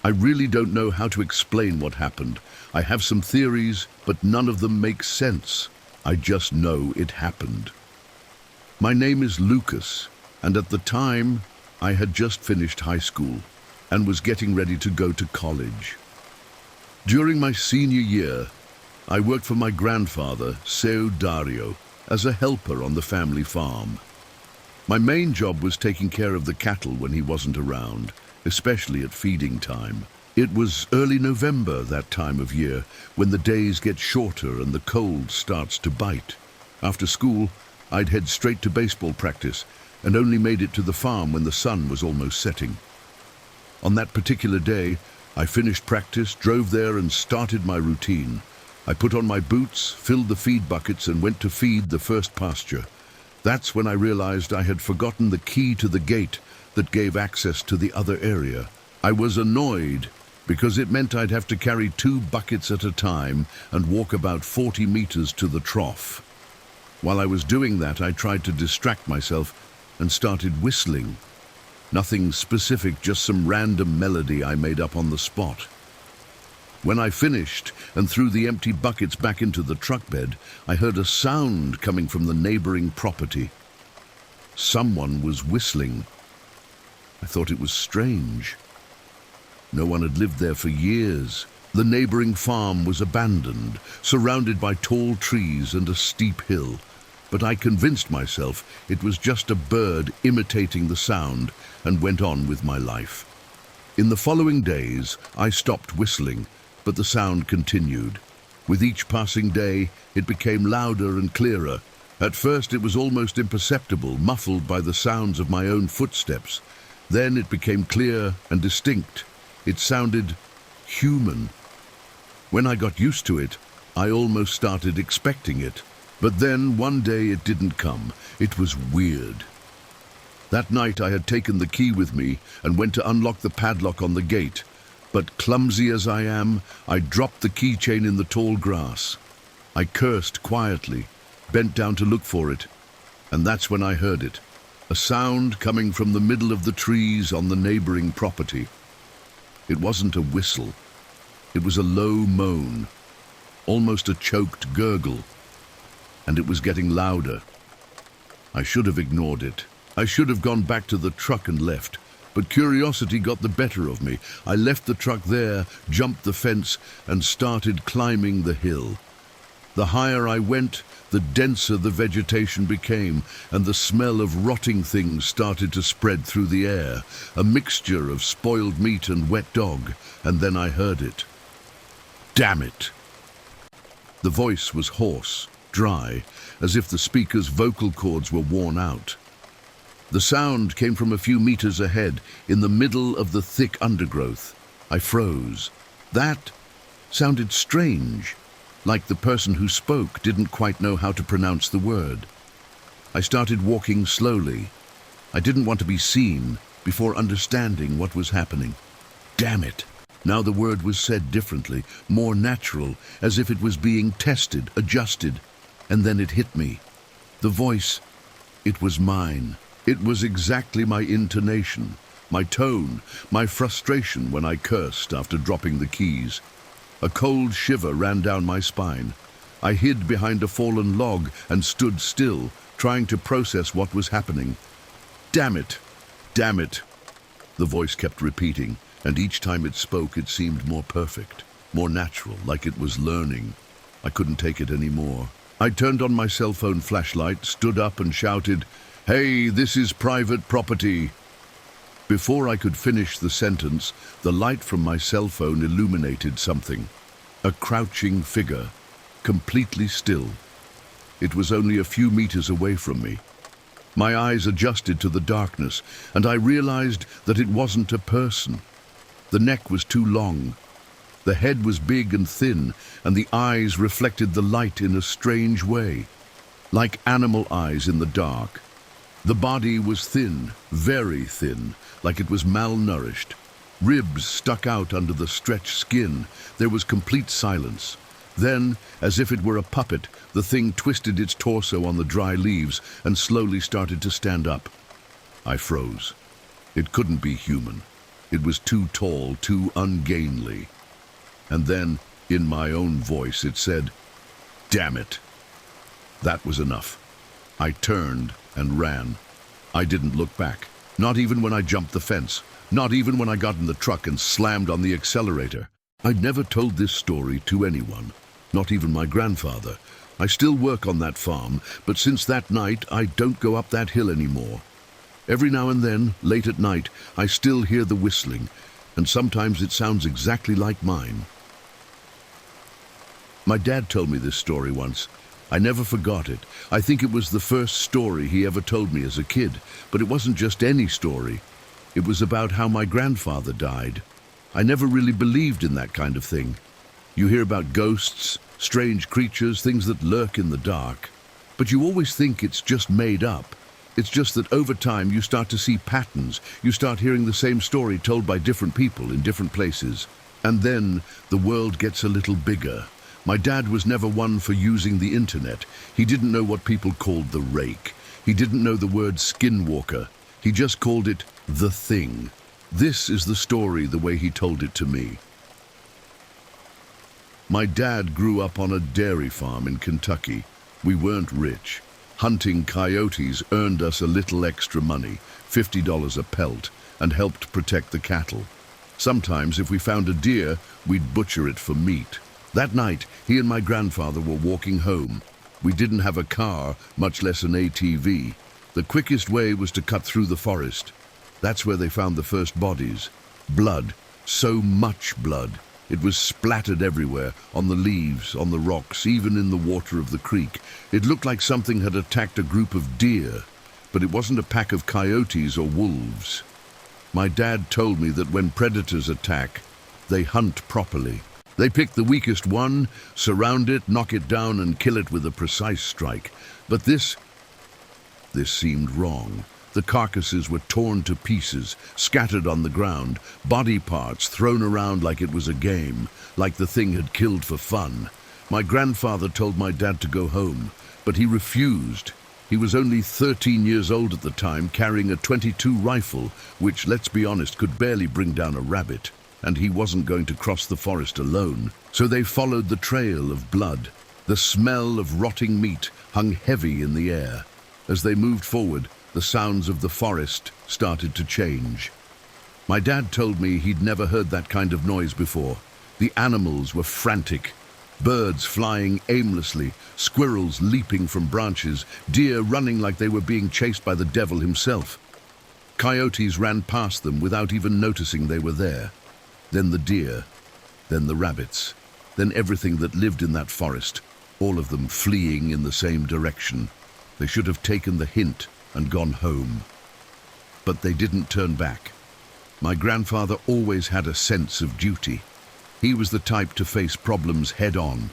I really don't know how to explain what happened. I have some theories, but none of them make sense. I just know it happened. My name is Lucas, and at the time, I had just finished high school and was getting ready to go to college. During my senior year, I worked for my grandfather, Seu Dario, as a helper on the family farm. My main job was taking care of the cattle when he wasn't around, especially at feeding time. It was early November that time of year, when the days get shorter and the cold starts to bite. After school, I'd head straight to baseball practice and only made it to the farm when the sun was almost setting. On that particular day, I finished practice, drove there and started my routine. I put on my boots, filled the feed buckets and went to feed the first pasture. That's when I realized I had forgotten the key to the gate that gave access to the other area. I was annoyed because it meant I'd have to carry 2 buckets at a time and walk about 40 meters to the trough. While I was doing that, I tried to distract myself and started whistling. Nothing specific, just some random melody I made up on the spot. When I finished and threw the empty buckets back into the truck bed, I heard a sound coming from the neighboring property. Someone was whistling. I thought it was strange. No one had lived there for years. The neighboring farm was abandoned, surrounded by tall trees and a steep hill. But I convinced myself it was just a bird imitating the sound and went on with my life. In the following days, I stopped whistling, but the sound continued. With each passing day, it became louder and clearer. At first, it was almost imperceptible, muffled by the sounds of my own footsteps. Then it became clear and distinct. It sounded human. When I got used to it, I almost started expecting it. But then one day it didn't come. It was weird. That night I had taken the key with me and went to unlock the padlock on the gate. But clumsy as I am, I dropped the keychain in the tall grass. I cursed quietly, bent down to look for it, and that's when I heard it. A sound coming from the middle of the trees on the neighboring property. It wasn't a whistle. It was a low moan, almost a choked gurgle, and it was getting louder. I should have ignored it. I should have gone back to the truck and left, but curiosity got the better of me. I left the truck there, jumped the fence, and started climbing the hill. The higher I went, the denser the vegetation became, and the smell of rotting things started to spread through the air, a mixture of spoiled meat and wet dog, and then I heard it. Damn it! The voice was hoarse, dry, as if the speaker's vocal cords were worn out. The sound came from a few meters ahead, in the middle of the thick undergrowth. I froze. That sounded strange, like the person who spoke didn't quite know how to pronounce the word. I started walking slowly. I didn't want to be seen before understanding what was happening. Damn it! Now the word was said differently, more natural, as if it was being tested, adjusted, and then it hit me. The voice, it was mine. It was exactly my intonation, my tone, my frustration when I cursed after dropping the keys. A cold shiver ran down my spine. I hid behind a fallen log and stood still, trying to process what was happening. Damn it! Damn it! The voice kept repeating, and each time it spoke it seemed more perfect, more natural, like it was learning. I couldn't take it anymore. I turned on my cell phone flashlight, stood up and shouted, "Hey, this is private property." Before I could finish the sentence, the light from my cell phone illuminated something. A crouching figure, completely still. It was only a few meters away from me. My eyes adjusted to the darkness, and I realized that it wasn't a person. The neck was too long. The head was big and thin, and the eyes reflected the light in a strange way, like animal eyes in the dark. The body was thin, very thin, like it was malnourished. Ribs stuck out under the stretched skin. There was complete silence. Then, as if it were a puppet, the thing twisted its torso on the dry leaves and slowly started to stand up. I froze. It couldn't be human. It was too tall, too ungainly. And then, in my own voice, it said, "Damn it." That was enough. I turned and ran. I didn't look back, not even when I jumped the fence, not even when I got in the truck and slammed on the accelerator. I'd never told this story to anyone, not even my grandfather. I still work on that farm, but since that night, I don't go up that hill anymore. Every now and then, late at night, I still hear the whistling, and sometimes it sounds exactly like mine. My dad told me this story once. I never forgot it. I think it was the first story he ever told me as a kid, but it wasn't just any story. It was about how my grandfather died. I never really believed in that kind of thing. You hear about ghosts, strange creatures, things that lurk in the dark, but you always think it's just made up. It's just that over time you start to see patterns. You start hearing the same story told by different people in different places. And then the world gets a little bigger. My dad was never one for using the internet. He didn't know what people called the rake. He didn't know the word Skinwalker. He just called it the thing. This is the story the way he told it to me. My dad grew up on a dairy farm in Kentucky. We weren't rich. Hunting coyotes earned us a little extra money, $50 a pelt, and helped protect the cattle. Sometimes, if we found a deer, we'd butcher it for meat. That night, he and my grandfather were walking home. We didn't have a car, much less an ATV. The quickest way was to cut through the forest. That's where they found the first bodies. Blood, so much blood. It was splattered everywhere, on the leaves, on the rocks, even in the water of the creek. It looked like something had attacked a group of deer, but it wasn't a pack of coyotes or wolves. My dad told me that when predators attack, they hunt properly. They pick the weakest one, surround it, knock it down, and kill it with a precise strike. But this seemed wrong. The carcasses were torn to pieces, scattered on the ground, body parts thrown around like it was a game, like the thing had killed for fun. My grandfather told my dad to go home, but he refused. He was only 13 years old at the time, carrying a .22 rifle, which, let's be honest, could barely bring down a rabbit. And he wasn't going to cross the forest alone. So they followed the trail of blood. The smell of rotting meat hung heavy in the air. As they moved forward, the sounds of the forest started to change. My dad told me he'd never heard that kind of noise before. The animals were frantic. Birds flying aimlessly, squirrels leaping from branches, deer running like they were being chased by the devil himself. Coyotes ran past them without even noticing they were there. Then the deer, then the rabbits, then everything that lived in that forest, all of them fleeing in the same direction. They should have taken the hint and gone home. But they didn't turn back. My grandfather always had a sense of duty. He was the type to face problems head-on,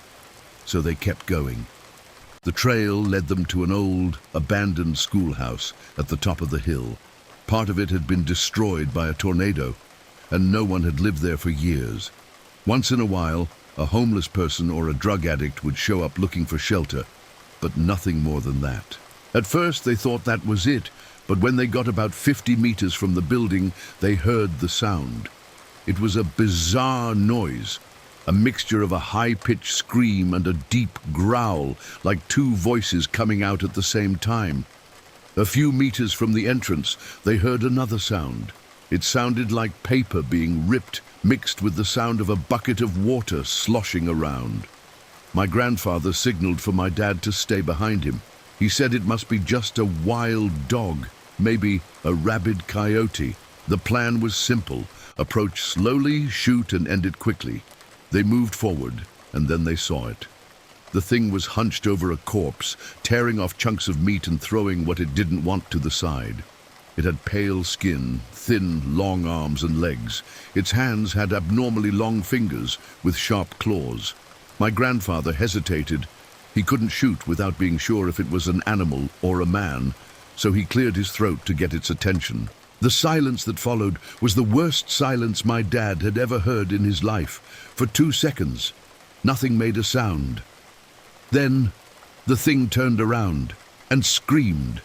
so they kept going. The trail led them to an old, abandoned schoolhouse at the top of the hill. Part of it had been destroyed by a tornado, and no one had lived there for years. Once in a while, a homeless person or a drug addict would show up looking for shelter, but nothing more than that. At first, they thought that was it, but when they got about 50 meters from the building, they heard the sound. It was a bizarre noise, a mixture of a high-pitched scream and a deep growl, like two voices coming out at the same time. A few meters from the entrance, they heard another sound. It sounded like paper being ripped, mixed with the sound of a bucket of water sloshing around. My grandfather signaled for my dad to stay behind him. He said it must be just a wild dog, maybe a rabid coyote. The plan was simple: approach slowly, shoot, and end it quickly. They moved forward, and then they saw it. The thing was hunched over a corpse, tearing off chunks of meat and throwing what it didn't want to the side. It had pale skin, thin, long arms and legs. Its hands had abnormally long fingers with sharp claws. My grandfather hesitated. He couldn't shoot without being sure if it was an animal or a man, so he cleared his throat to get its attention. The silence that followed was the worst silence my dad had ever heard in his life. For 2 seconds, nothing made a sound. Then, the thing turned around and screamed.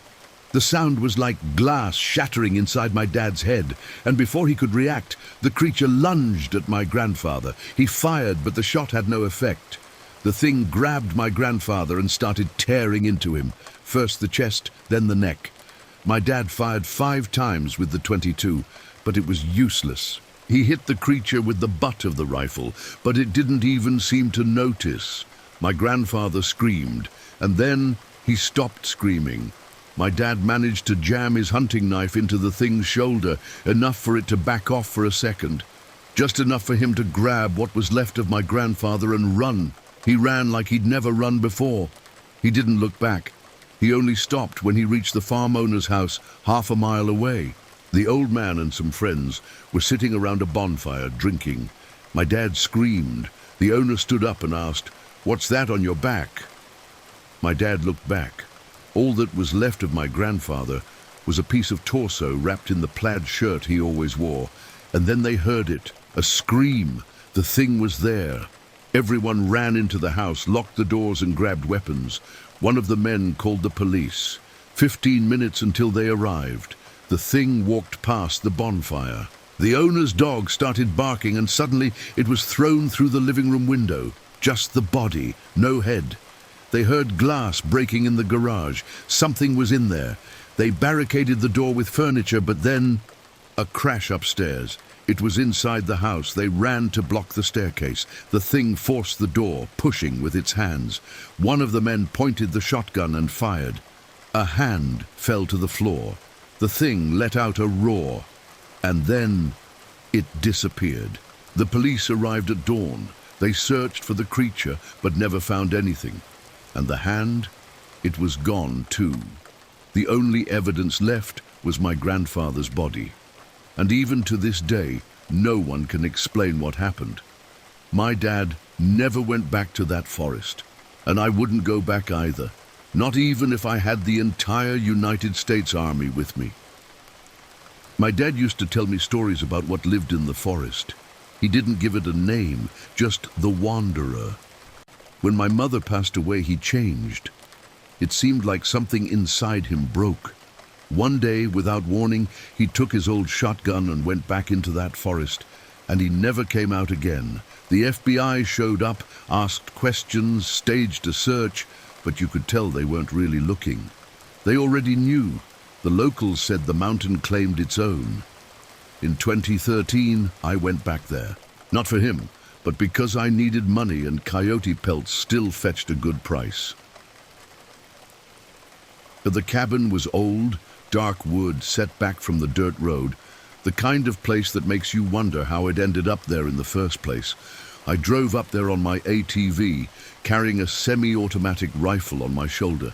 The sound was like glass shattering inside my dad's head, and before he could react, the creature lunged at my grandfather. He fired, but the shot had no effect. The thing grabbed my grandfather and started tearing into him, first the chest, then the neck. My dad fired 5 times with the .22, but it was useless. He hit the creature with the butt of the rifle, but it didn't even seem to notice. My grandfather screamed, and then he stopped screaming. My dad managed to jam his hunting knife into the thing's shoulder, enough for it to back off for a second. Just enough for him to grab what was left of my grandfather and run. He ran like he'd never run before. He didn't look back. He only stopped when he reached the farm owner's house half a mile away. The old man and some friends were sitting around a bonfire drinking. My dad screamed. The owner stood up and asked, "What's that on your back?" My dad looked back. All that was left of my grandfather was a piece of torso wrapped in the plaid shirt he always wore. And then they heard it, a scream. The thing was there. Everyone ran into the house, locked the doors and grabbed weapons. One of the men called the police. 15 minutes until they arrived. The thing walked past the bonfire. The owner's dog started barking, and suddenly it was thrown through the living room window. Just the body, no head. They heard glass breaking in the garage. Something was in there. They barricaded the door with furniture, but then a crash upstairs. It was inside the house. They ran to block the staircase. The thing forced the door, pushing with its hands. One of the men pointed the shotgun and fired. A hand fell to the floor. The thing let out a roar, and then it disappeared. The police arrived at dawn. They searched for the creature, but never found anything. And the hand, it was gone too. The only evidence left was my grandfather's body. And even to this day, no one can explain what happened. My dad never went back to that forest, and I wouldn't go back either, not even if I had the entire United States Army with me. My dad used to tell me stories about what lived in the forest. He didn't give it a name, just the Wanderer. When my mother passed away, he changed. It seemed like something inside him broke. One day, without warning, he took his old shotgun and went back into that forest, and he never came out again. The FBI showed up, asked questions, staged a search, but you could tell they weren't really looking. They already knew. The locals said the mountain claimed its own. In 2013, I went back there. Not for him, but because I needed money, and coyote pelts still fetched a good price. The cabin was old, dark wood set back from the dirt road, the kind of place that makes you wonder how it ended up there in the first place. I drove up there on my ATV, carrying a semi-automatic rifle on my shoulder.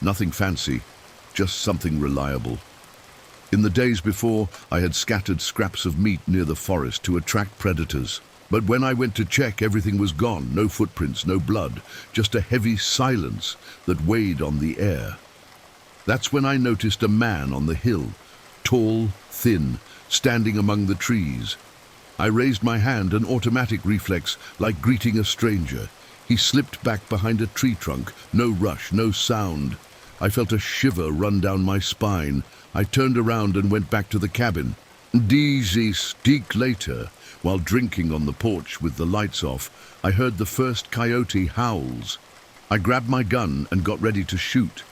Nothing fancy, just something reliable. In the days before, I had scattered scraps of meat near the forest to attract predators. But when I went to check, everything was gone. No footprints, no blood, just a heavy silence that weighed on the air. That's when I noticed a man on the hill, tall, thin, standing among the trees. I raised my hand, an automatic reflex, like greeting a stranger. He slipped back behind a tree trunk, no rush, no sound. I felt a shiver run down my spine. I turned around and went back to the cabin. Dizzy steak later, while drinking on the porch with the lights off, I heard the first coyote howls. I grabbed my gun and got ready to shoot.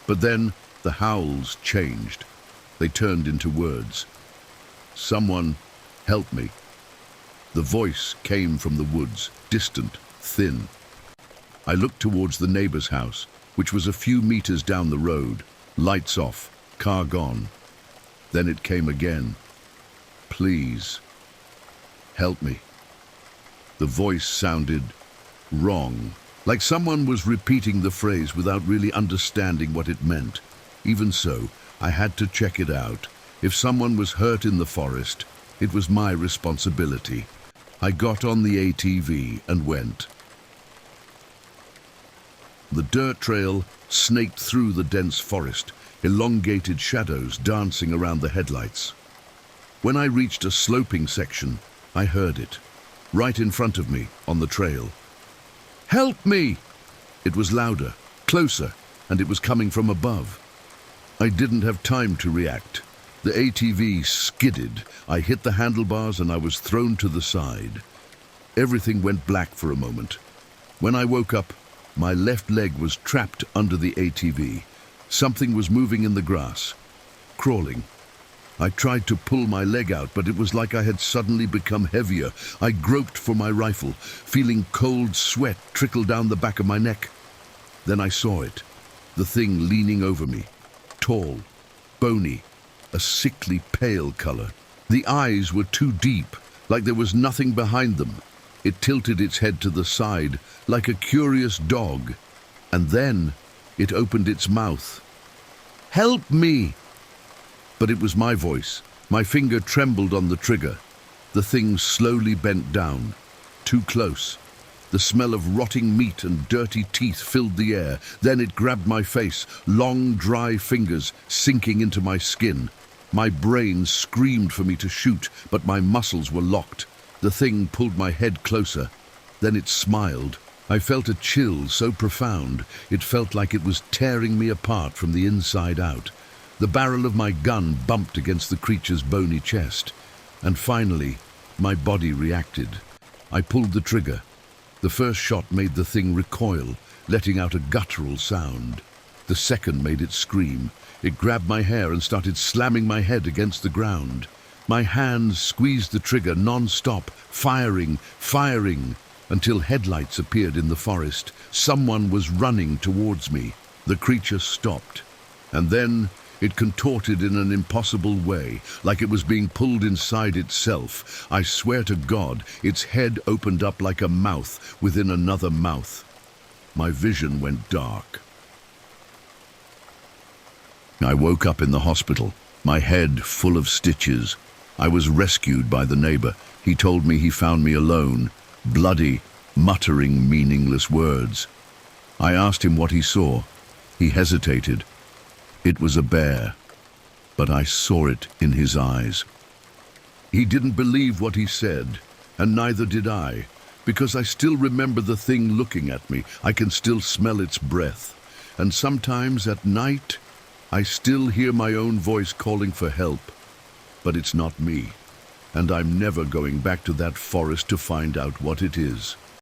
But then the howls changed. They turned into words. "Someone help me." The voice came from the woods, distant, thin. I looked towards the neighbor's house, which was a few meters down the road. Lights off, car gone. Then it came again. "Please, help me." The voice sounded wrong, like someone was repeating the phrase without really understanding what it meant. Even so, I had to check it out. If someone was hurt in the forest, it was my responsibility. I got on the ATV and went. The dirt trail snaked through the dense forest, elongated shadows dancing around the headlights. When I reached a sloping section, I heard it, right in front of me on the trail. "Help me!" It was louder, closer, and it was coming from above. I didn't have time to react. The ATV skidded. I hit the handlebars and I was thrown to the side. Everything went black for a moment. When I woke up, my left leg was trapped under the ATV. Something was moving in the grass, crawling. I tried to pull my leg out, but it was like I had suddenly become heavier. I groped for my rifle, feeling cold sweat trickle down the back of my neck. Then I saw it, the thing leaning over me, tall, bony, a sickly pale color. The eyes were too deep, like there was nothing behind them. It tilted its head to the side, like a curious dog, and then it opened its mouth. "Help me!" But it was my voice. My finger trembled on the trigger. The thing slowly bent down, too close. The smell of rotting meat and dirty teeth filled the air. Then it grabbed my face, long, dry fingers sinking into my skin. My brain screamed for me to shoot, but my muscles were locked. The thing pulled my head closer. Then it smiled. I felt a chill so profound, it felt like it was tearing me apart from the inside out. The barrel of my gun bumped against the creature's bony chest. And finally, my body reacted. I pulled the trigger. The first shot made the thing recoil, letting out a guttural sound. The second made it scream. It grabbed my hair and started slamming my head against the ground. My hands squeezed the trigger non-stop, firing, until headlights appeared in the forest. Someone was running towards me. The creature stopped, and then it contorted in an impossible way, like it was being pulled inside itself. I swear to God, its head opened up like a mouth within another mouth. My vision went dark. I woke up in the hospital, my head full of stitches. I was rescued by the neighbor. He told me he found me alone, bloody, muttering meaningless words. I asked him what he saw. He hesitated. It was a bear, but I saw it in his eyes. He didn't believe what he said, and neither did I, because I still remember the thing looking at me. I can still smell its breath, and sometimes at night, I still hear my own voice calling for help. But it's not me, and I'm never going back to that forest to find out what it is.